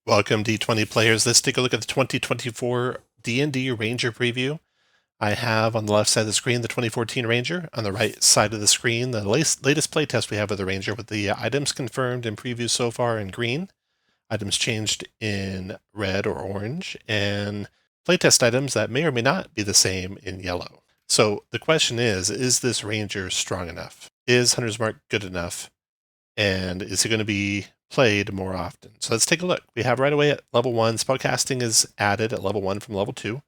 Welcome D20 players. Let's take a look at the 2024 D&D Ranger preview. I have on the left side of the screen the 2014 Ranger. On the right side of the screen, the latest playtest we have of the Ranger with the items confirmed in preview so far in green, items changed in red or orange, and playtest items that may or may not be the same in yellow. So the question is this Ranger strong enough? Is Hunter's Mark good enough? And is it going to be played more often? So let's take a look. We have right away at level 1, spellcasting is added at level 1 from level 2.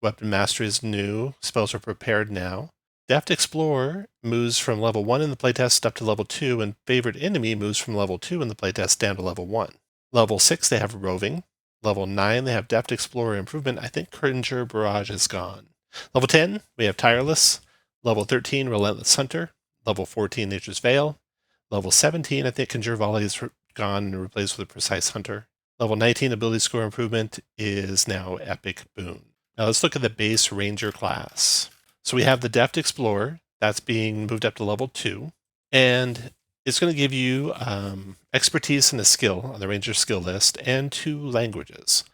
Weapon mastery is new. Spells are prepared now. Deft Explorer moves from level 1 in the playtest up to level 2, and Favorite Enemy moves from level 2 in the playtest down to level 1. Level 6, they have Roving. Level 9, they have Deft Explorer Improvement. I think Cringer Barrage is gone. Level 10, we have Tireless. Level 13, Relentless Hunter. Level 14, Nature's Veil. Level 17, I think Conjure Volley is gone and replaced with Precise Hunter. Level 19, Ability Score Improvement is now Epic Boon. Now let's look at the base Ranger class. So we have the Deft Explorer. That's being moved up to level 2. And it's going to give you expertise and a skill on the Ranger skill list and 2 languages.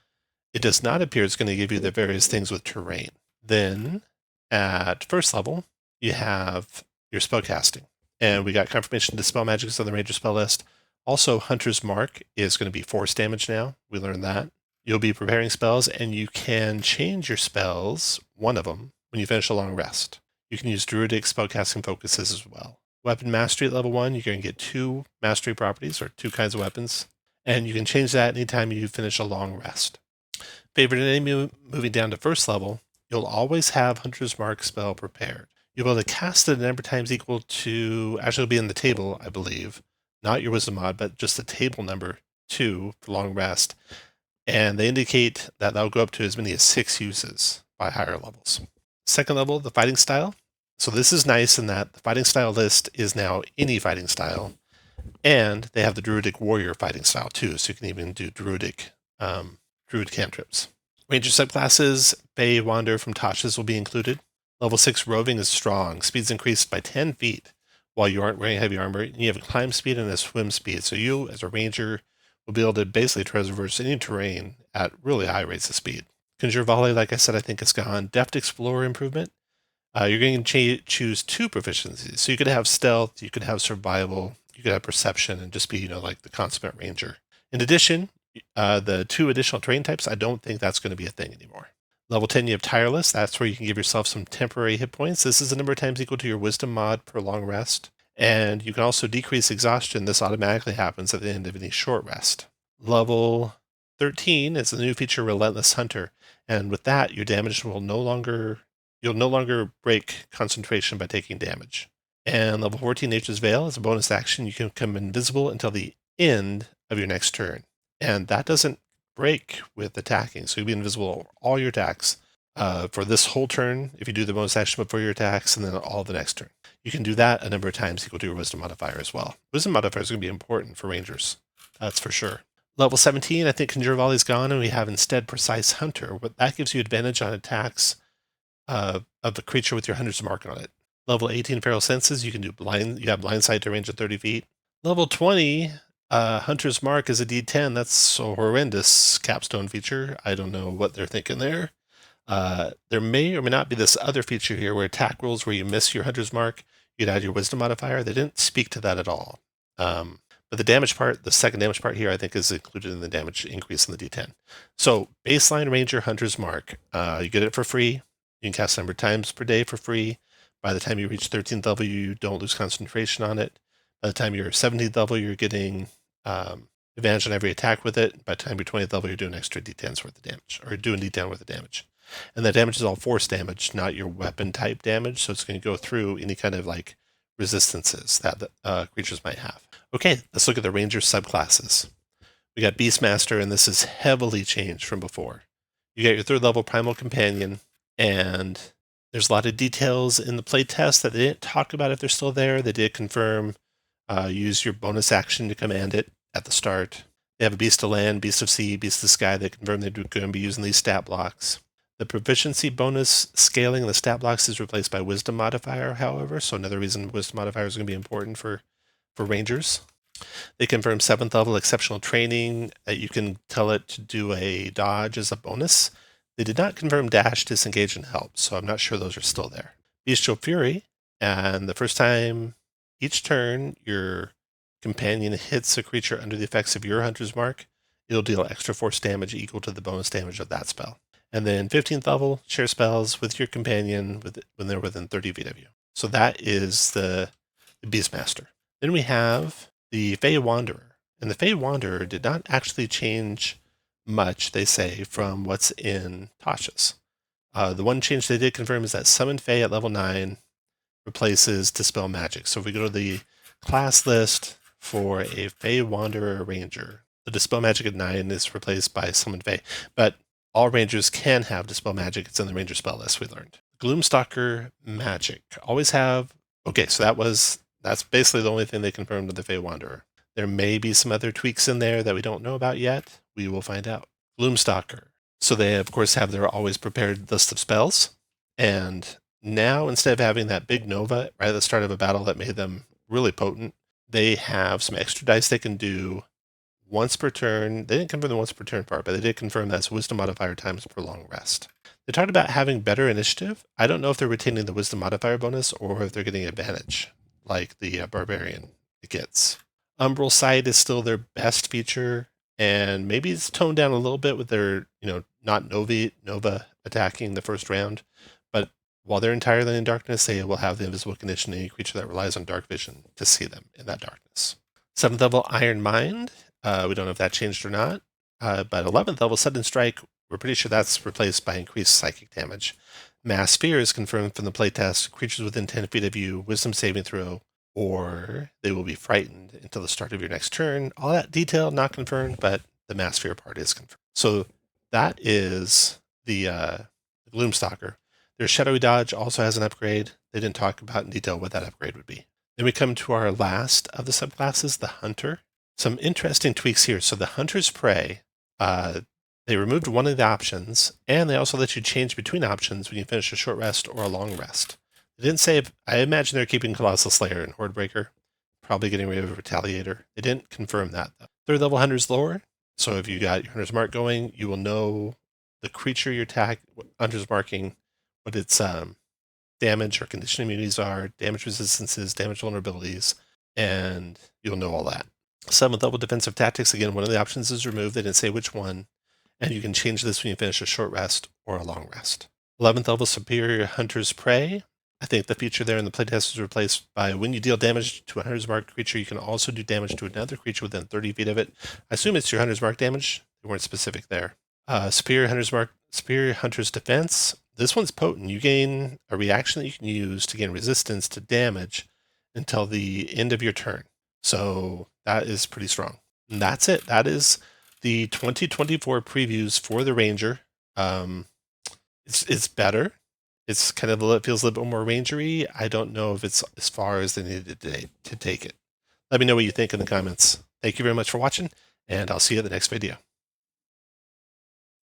It does not appear it's going to give you the various things with terrain. Then at first level, you have your spellcasting. And we got confirmation to spell magic is on the Ranger spell list. Also, Hunter's Mark is going to be force damage now. We learned that. You'll be preparing spells, and you can change your spells, one of them, when you finish a long rest. You can use Druidic spellcasting focuses as well. Weapon mastery at level 1, you're going to get 2 mastery properties, or 2 kinds of weapons. And you can change that anytime you finish a long rest. Favorite enemy moving down to first level, you'll always have Hunter's Mark spell prepared. You'll be able to cast it a number of times equal to, actually it'll be in the table, I believe, not your wisdom mod, but just the table number 2 for long rest. And they indicate that that'll go up to as many as 6 uses by higher levels. Second level, the fighting style. So this is nice in that the fighting style list is now any fighting style. And they have the Druidic Warrior fighting style too, so you can even do Druid cantrips. Ranger subclasses, Bay Wander from Tasha's will be included. Level 6 Roving is strong. Speed's increased by 10 feet while you aren't wearing heavy armor. You have a climb speed and a swim speed. So you, as a ranger, will be able to basically traverse any terrain at really high rates of speed. Conjure Volley, like I said, I think is gone. Deft Explorer improvement. You're going to choose 2 proficiencies. So you could have stealth, you could have survival, you could have perception, and just be, like the consummate ranger. In addition, the 2 additional terrain types, I don't think that's going to be a thing anymore. Level 10, you have Tireless. That's where you can give yourself some temporary hit points. This is a number of times equal to your Wisdom mod per long rest. And you can also decrease exhaustion. This automatically happens at the end of any short rest. Level 13 is the new feature Relentless Hunter. And with that, your damage will you'll no longer break concentration by taking damage. And level 14, Nature's Veil, is a bonus action. You can become invisible until the end of your next turn. And that doesn't break with attacking, so you'll be invisible all your attacks for this whole turn if you do the bonus action before your attacks, and then all the next turn. You can do that a number of times equal to your Wisdom modifier as well. Wisdom modifier is going to be important for Rangers, that's for sure. Level 17, I think Conjure Volley is gone, and we have instead Precise Hunter. But that gives you advantage on attacks of the creature with your Hunter's Mark on it. Level 18, Feral Senses, you can do you have blind sight to range of 30 feet. Level 20, Hunter's Mark is a D10. That's a horrendous capstone feature. I don't know what they're thinking there. There may or may not be this other feature here where attack rolls where you miss your Hunter's Mark, you'd add your Wisdom modifier. They didn't speak to that at all. But the damage part, the second damage part here, I think is included in the damage increase in the D10. So baseline Ranger Hunter's Mark, you get it for free. You can cast a number of times per day for free. By the time you reach 13th level, you don't lose concentration on it. By the time you're 17th level, you're getting advantage on every attack with it. By the time you're 20th level, you're doing extra D10s worth of damage, or doing D10 worth of damage. And that damage is all force damage, not your weapon type damage. So it's going to go through any kind of like resistances that creatures might have. Okay, let's look at the Ranger subclasses. We got Beastmaster, and this is heavily changed from before. You got your 3rd level Primal Companion, and there's a lot of details in the playtest that they didn't talk about if they're still there. They did confirm use your bonus action to command it at the start. They have a Beast of Land, Beast of Sea, Beast of Sky. They confirm they're going to be using these stat blocks. The proficiency bonus scaling in the stat blocks is replaced by Wisdom modifier, however, so another reason Wisdom modifier is going to be important for Rangers. They confirm 7th level exceptional training that you can tell it to do a dodge as a bonus. They did not confirm dash, disengage, and help, so I'm not sure those are still there. Bestial Fury, and the first time each turn your companion hits a creature under the effects of your Hunter's Mark, it'll deal extra force damage equal to the bonus damage of that spell. And then 15th level, share spells with your companion when they're within 30 feet of you. So that is the Beastmaster. Then we have the Fey Wanderer. And the Fey Wanderer did not actually change much, they say, from what's in Tasha's. The one change they did confirm is that Summon Fey at level 9 replaces Dispel Magic. So if we go to the class list for a Fey Wanderer Ranger, the Dispel Magic at 9 is replaced by Summon Fey. But all Rangers can have Dispel Magic. It's in the Ranger spell list, we learned. Gloomstalker Magic. Always have... Okay, so that's basically the only thing they confirmed with the Fey Wanderer. There may be some other tweaks in there that we don't know about yet. We will find out. Gloomstalker. So they, of course, have their always prepared list of spells. And now, instead of having that big Nova right at the start of a battle that made them really potent, they have some extra dice they can do once per turn. They didn't confirm the once per turn part, but they did confirm that's Wisdom modifier times per long rest. They talked about having better initiative. I don't know if they're retaining the Wisdom modifier bonus or if they're getting advantage, like the Barbarian gets. Umbral Sight is still their best feature, and maybe it's toned down a little bit with their, not Nova attacking the first round. But while they're entirely in darkness, they will have the invisible condition any creature that relies on dark vision to see them in that darkness. 7th level Iron Mind. We don't know if that changed or not. But 11th level Sudden Strike, we're pretty sure that's replaced by increased psychic damage. Mass Fear is confirmed from the playtest. Creatures within 10 feet of you, Wisdom saving throw, or they will be frightened until the start of your next turn. All that detail not confirmed, but the Mass Fear part is confirmed. So that is the Gloomstalker. Their Shadowy Dodge also has an upgrade. They didn't talk about in detail what that upgrade would be. Then we come to our last of the subclasses, the Hunter. Some interesting tweaks here. So the Hunter's Prey, they removed one of the options, and they also let you change between options when you finish a short rest or a long rest. They didn't say I imagine they're keeping Colossal Slayer and Hordebreaker, probably getting rid of Retaliator. They didn't confirm that, though. 3rd level Hunter's Lore. So if you got your Hunter's Mark going, you will know the creature you're Hunter's marking, what its damage or condition immunities are, damage resistances, damage vulnerabilities, and you'll know all that. 7th level Defensive Tactics. Again, one of the options is removed. They didn't say which one. And you can change this when you finish a short rest or a long rest. 11th level Superior Hunter's Prey. I think the feature there in the playtest is replaced by when you deal damage to a Hunter's Mark creature, you can also do damage to another creature within 30 feet of it. I assume it's your Hunter's Mark damage. They weren't specific there. Superior Hunter's Defense. This one's potent. You gain a reaction that you can use to gain resistance to damage until the end of your turn. So that is pretty strong. And that's it. That is the 2024 previews for the Ranger. It's better. It's kind of it feels a little bit more rangery. I don't know if it's as far as they needed to take it. Let me know what you think in the comments. Thank you very much for watching, and I'll see you at the next video.